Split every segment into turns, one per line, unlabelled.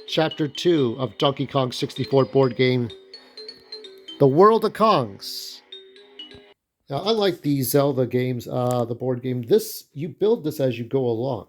Chapter 2 of Donkey Kong 64 board game, The World of Kongs. Now, unlike the Zelda games, the board game, this you build this as you go along,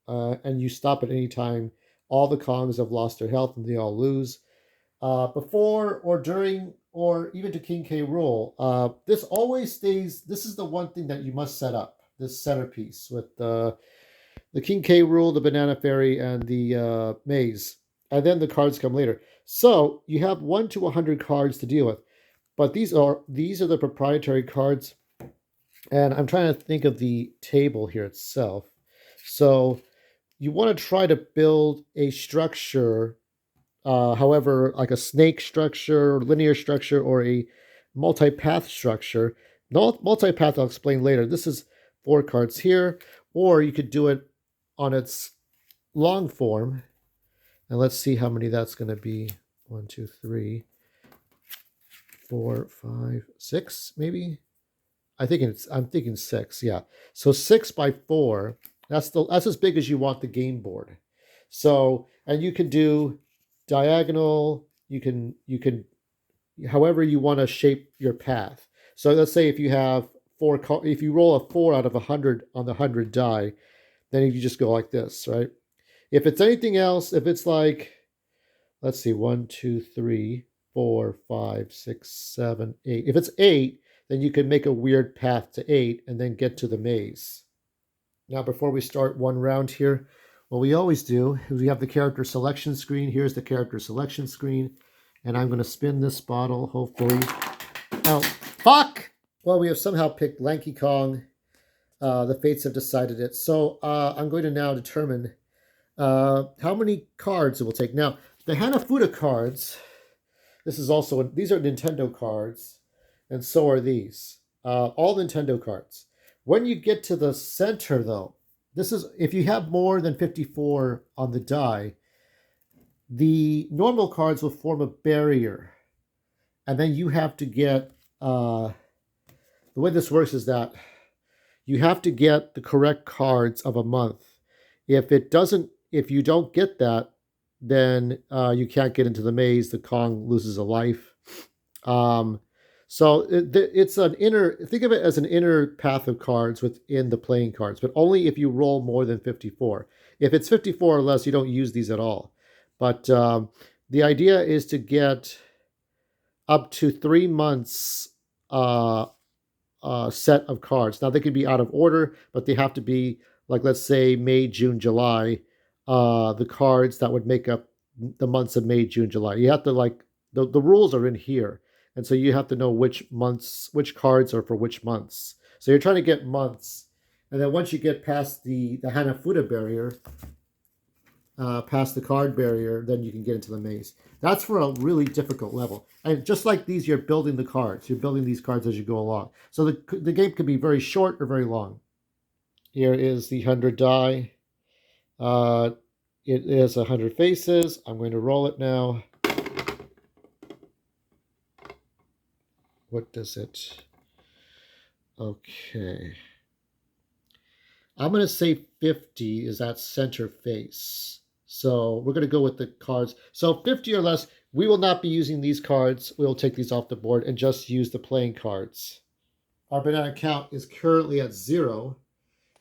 and you stop at any time. All the Kongs have lost their health and they all lose. Before or during or even to King K. Rool, this always stays. This is the one thing that you must set up. This centerpiece with the King K. Rool, the Banana Fairy, and the maze, and then the cards come later. So you have 1 to 100 cards to deal with, but these are the proprietary cards, and I'm trying to think of the table here itself. So you want to try to build a structure, however, like a snake structure, linear structure, or a multi-path structure. Multi-path I'll explain later. This is 4 cards here, or you could do it on its long form. And let's see how many that's going to be. 1, 2, 3, 4, 5, 6, maybe. I'm thinking 6. Yeah. So 6 by 4. That's as big as you want the game board. So, and you can do diagonal. You can however you want to shape your path. So let's say if you have if you roll a 4 out of 100 on the 100 die, then you just go like this, right? If it's anything else, if it's like, let's see, 1, 2, 3, 4, 5, 6, 7, 8. If it's 8, then you can make a weird path to 8 and then get to the maze. Now, before we start one round here, what we always do is we have the character selection screen. Here's the character selection screen. And I'm going to spin this bottle, hopefully. Oh, fuck! Well, we have somehow picked Lanky Kong. The fates have decided it. So I'm going to now determine how many cards it will take. Now, the Hanafuda cards, these are Nintendo cards, and so are these. All Nintendo cards. When you get to the center, though, this is if you have more than 54 on the die, the normal cards will form a barrier. And then you have to get, the way this works is that you have to get the correct cards of a month. If you don't get that, then you can't get into the maze. The Kong loses a life. So it's an think of it as an inner path of cards within the playing cards, but only if you roll more than 54. If it's 54 or less, you don't use these at all. But the idea is to get up to 3 months set of cards. Now they can be out of order, but they have to be like, let's say, May, June, July. The cards that would make up the months of May, June, July. You have to the rules are in here. And so you have to know which cards are for which months. So you're trying to get months. And then once you get past the Hanafuda barrier, past the card barrier, then you can get into the maze. That's for a really difficult level. And just like these, you're building the cards. You're building these cards as you go along. So the game can be very short or very long. Here is the 100 die. It is 100 faces. I'm going to roll it now. What does it? Okay. I'm going to say 50 is that center face. So we're going to go with the cards. So 50 or less, we will not be using these cards. We'll take these off the board and just use the playing cards. Our banana count is currently at 0.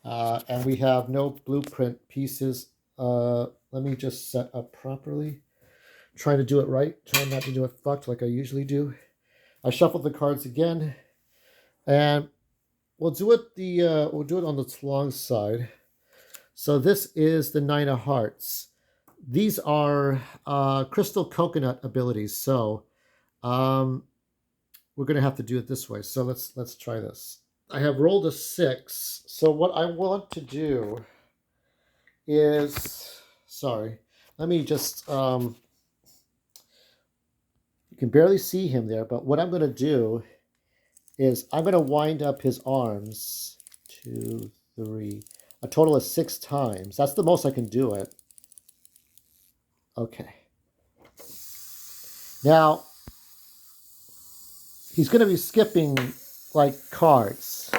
And we have no blueprint pieces. Let me just set up properly. Trying to do it right. Trying not to do it fucked like I usually do. I shuffled the cards again, and we'll do it on the long side. So this is the 9 of Hearts. These are crystal coconut abilities. So we're going to have to do it this way. So let's try this. I have rolled a 6. So what I want to do is, let me just, you can barely see him there, but what I'm going to do is I'm going to wind up his arms 2, 3, a total of 6 times. That's the most I can do it. Okay. Now, he's going to be skipping like cards.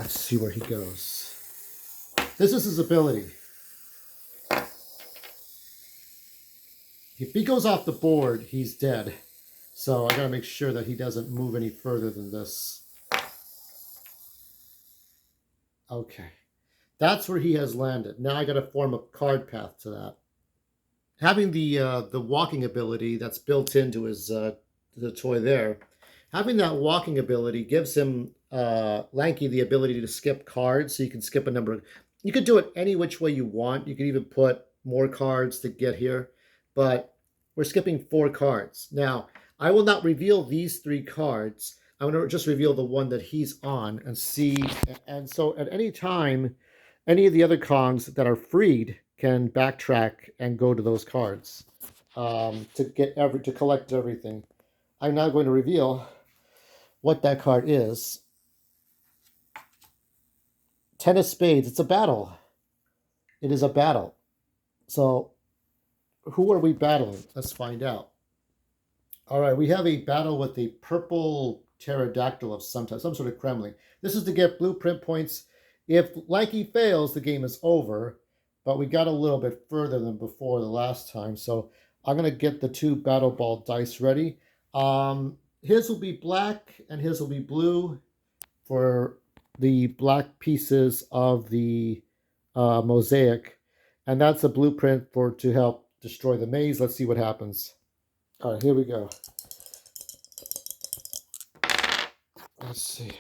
Let's see where he goes. This is his ability. If he goes off the board, he's dead. So I gotta make sure that he doesn't move any further than this. Okay. That's where he has landed. Now I gotta form a card path to that. Having the walking ability that's built into his the toy there, having that walking ability gives him Lanky the ability to skip cards, so you can skip a number of. You could do it any which way you want. You could even put more cards to get here, but we're skipping 4 cards. Now, I will not reveal these 3 cards. I'm going to just reveal the one that he's on and see. And so at any time, any of the other Kongs that are freed can backtrack and go to those cards to collect everything. I'm now going to reveal what that card is. 10 of Spades. It's a battle. It is a battle. So who are we battling? Let's find out. All right, we have a battle with a purple pterodactyl of some type, some sort of Kremling. This is to get blueprint points. If Lanky fails, the game is over, but we got a little bit further than before the last time. So I'm going to get the 2 battle ball dice ready. His will be black and his will be blue for the black pieces of the mosaic. And that's a blueprint to help destroy the maze. Let's see what happens. All right, here we go. Let's see.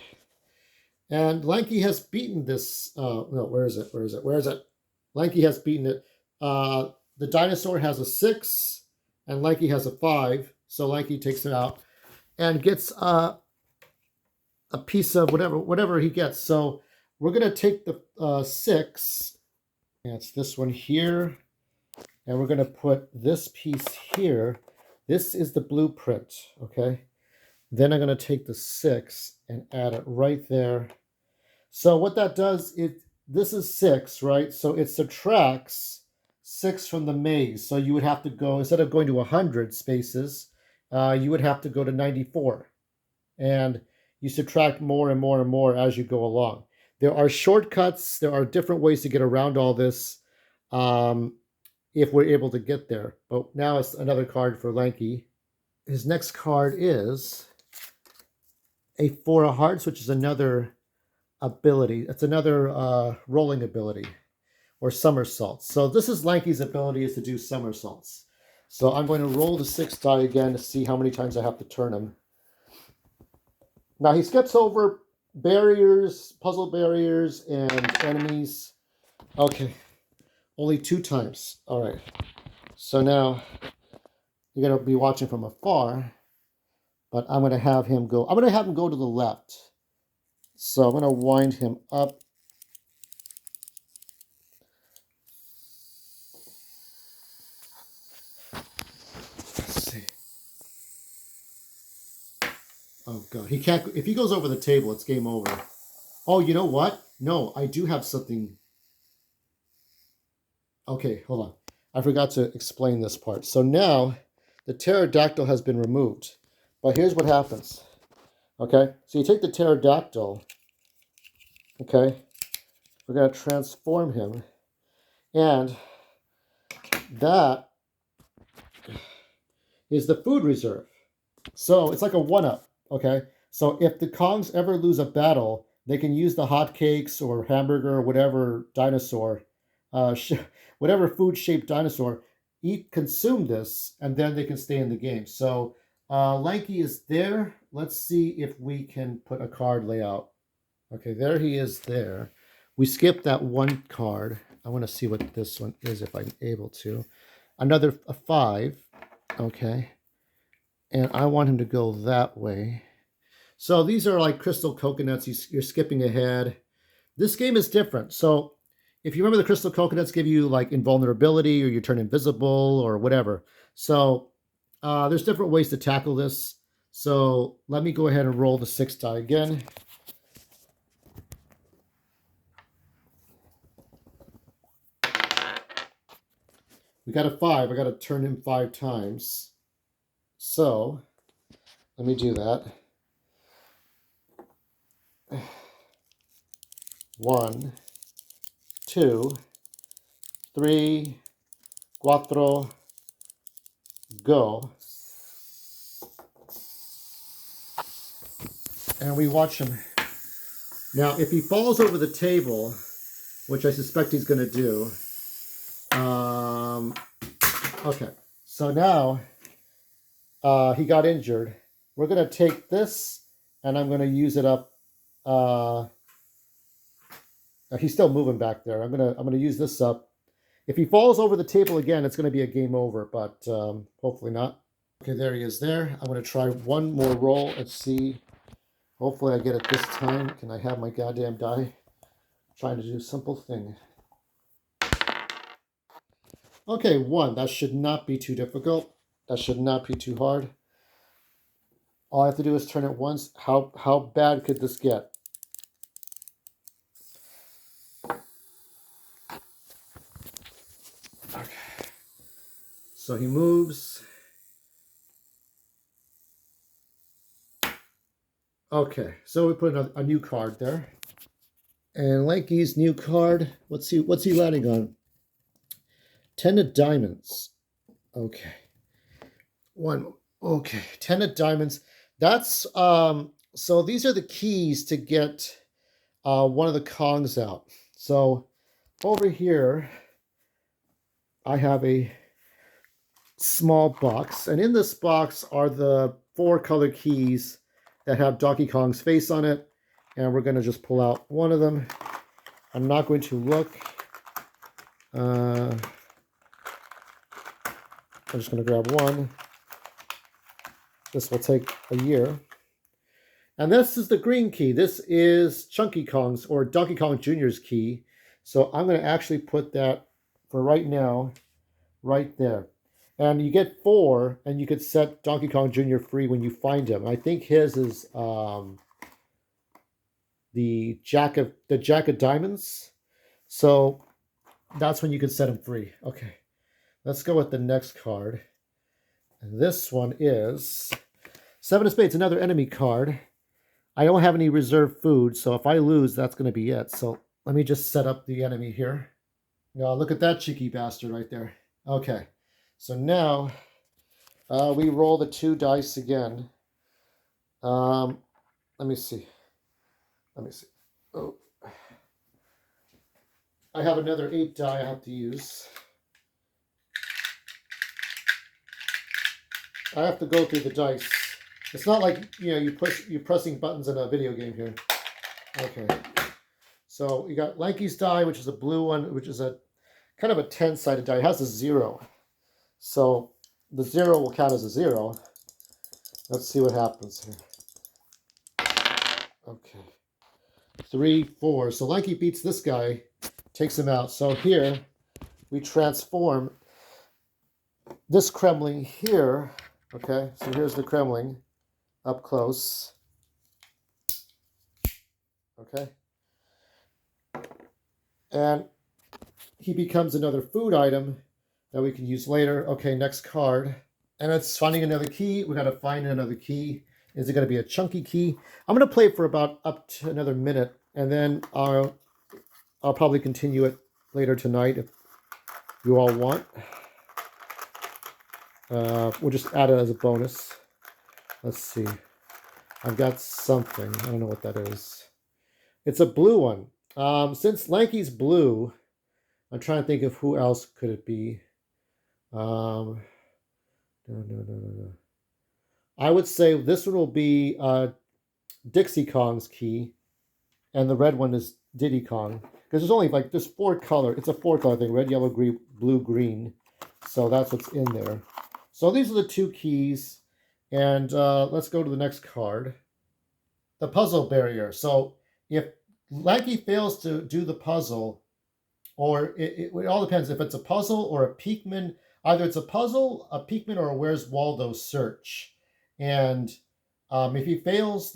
And Lanky has beaten this. No, where is it? Where is it? Where is it? Lanky has beaten it. The dinosaur has a 6, and Lanky has a 5. So Lanky takes it out and gets a piece of whatever he gets. So we're gonna take the 6. And it's this one here, and we're gonna put this piece here. This is the blueprint, okay? Then I'm going to take the 6 and add it right there. So what that does, this is 6, right? So it subtracts 6 from the maze. So you would have to go, instead of going to 100 spaces, you would have to go to 94. And you subtract more and more and more as you go along. There are shortcuts. There are different ways to get around all this if we're able to get there. But now it's another card for Lanky. His next card is a 4 of Hearts, which is another ability. It's another rolling ability, or somersaults. So this is Lanky's ability, is to do somersaults. So I'm going to roll the 6 die again to see how many times I have to turn him. Now he skips over barriers, puzzle barriers, and enemies. Okay, only 2 times. All right. So now you're going to be watching from afar. But I'm going to have him go. I'm going to have him go to the left. So I'm going to wind him up. Let's see. Oh God, he can't. If he goes over the table, it's game over. Oh, you know what? No, I do have something. Okay, hold on. I forgot to explain this part. So now the pterodactyl has been removed. But here's what happens. Okay, so you take the pterodactyl. Okay, we're going to transform him. And that is the food reserve. So it's like a 1-up. Okay, so if the Kongs ever lose a battle, they can use the hotcakes or hamburger or whatever dinosaur, whatever food-shaped dinosaur, consume this, and then they can stay in the game. So Lanky is there. Let's see if we can put a card layout. Okay, there he is there. We skipped that 1 card. I want to see what this one is if I'm able to. Another 5. Okay. And I want him to go that way. So these are like crystal coconuts. You're skipping ahead. This game is different. So if you remember, the crystal coconuts give you like invulnerability, or you turn invisible or whatever. So there's different ways to tackle this. So let me go ahead and roll the 6 die again. We got a 5. I got to turn him 5 times. So let me do that. 1, 2, 3, cuatro, go. And we watch him. Now, if he falls over the table, which I suspect he's going to do, okay. So now he got injured. We're going to take this, and I'm going to use it up. He's still moving back there. I'm gonna use this up. If he falls over the table again, it's going to be a game over, but hopefully not. Okay, there he is there. I'm going to try one more roll and see. Hopefully I get it this time. Can I have my goddamn die? I'm trying to do a simple thing. Okay, 1. That should not be too difficult. That should not be too hard. All I have to do is turn it once. How bad could this get? Okay. So he moves. Okay, so we put a new card there. And Lanky's new card, what's he landing on? 10 of diamonds. Okay. 1. Okay, 10 of diamonds. That's so these are the keys to get one of the Kongs out. So over here I have a small box, and in this box are the 4 color keys that have Donkey Kong's face on it, and we're going to just pull out one of them. I'm not going to look. I'm just going to grab one. This will take a year. And this is the green key. This is Chunky Kong's or Donkey Kong Jr.'s key. So I'm going to actually put that for right now, right there. And you get 4, and you could set Donkey Kong Jr. free when you find him. I think his is the Jack of Diamonds. So that's when you can set him free. Okay, let's go with the next card. And this one is 7 of Spades, another enemy card. I don't have any reserved food, so if I lose, that's going to be it. So let me just set up the enemy here. Now look at that cheeky bastard right there. Okay, so now we roll the 2 dice again. Let me see. Oh, I have another 8 die I have to use. I have to go through the dice. It's not like, you know, you're pressing buttons in a video game here. Okay. So you got Lanky's die, which is a blue one, which is a kind of a 10-sided die. It has a 0. So the 0 will count as a 0. Let's see what happens here. Okay. 3, 4. So Lanky beats this guy, takes him out. So here we transform this Kremling here. Okay, so here's the Kremling up close. Okay. And he becomes another food item that we can use later. Okay, next card. And it's finding another key. We got to find another key. Is it going to be a chunky key? I'm going to play it for about up to another minute, and then I'll probably continue it later tonight if you all want. We'll just add it as a bonus. Let's see. I've got something. I don't know what that is. It's a blue one. Since Lanky's blue, I'm trying to think of who else could it be. No. I would say this one will be Dixie Kong's key, and the red one is Diddy Kong. Because there's only like there's 4 color. It's a 4-color thing: red, yellow, green, blue, green. So that's what's in there. So these are the 2 keys, and let's go to the next card. The puzzle barrier. So if Lanky fails to do the puzzle, or it all depends if it's a puzzle or a Peekman. Either it's a puzzle, a Peekman, or a Where's Waldo search. And if he fails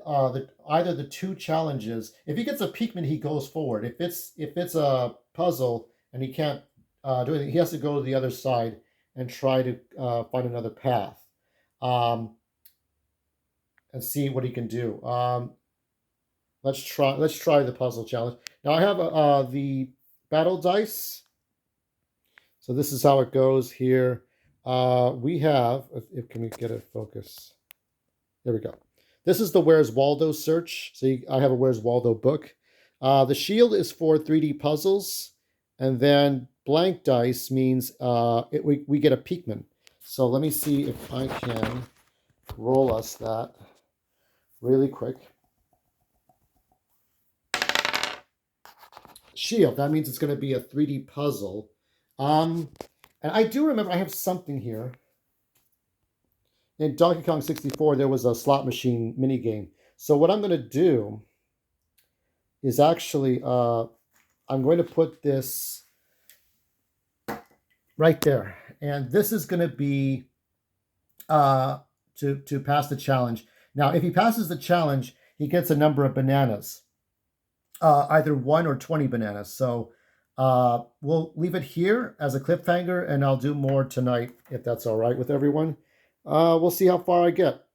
either the 2 challenges, if he gets a Peekman, he goes forward. If it's a puzzle and he can't do anything, he has to go to the other side and try to find another path and see what he can do. Let's try the puzzle challenge. Now I have the battle dice. So this is how it goes here. We have, if can we get a focus? There we go. This is the Where's Waldo search. So I have a Where's Waldo book. The shield is for 3D puzzles, and then blank dice means we get a Peakman. So let me see if I can roll us that really quick. Shield, that means it's going to be a 3D puzzle. And I do remember I have something here. In Donkey Kong 64, there was a slot machine mini game. So what I'm going to do is actually, I'm going to put this right there. And this is going to be to pass the challenge. Now, if he passes the challenge, he gets a number of bananas, either 1 or 20 bananas. So we'll leave it here as a cliffhanger, and I'll do more tonight if that's all right with everyone. We'll see how far I get.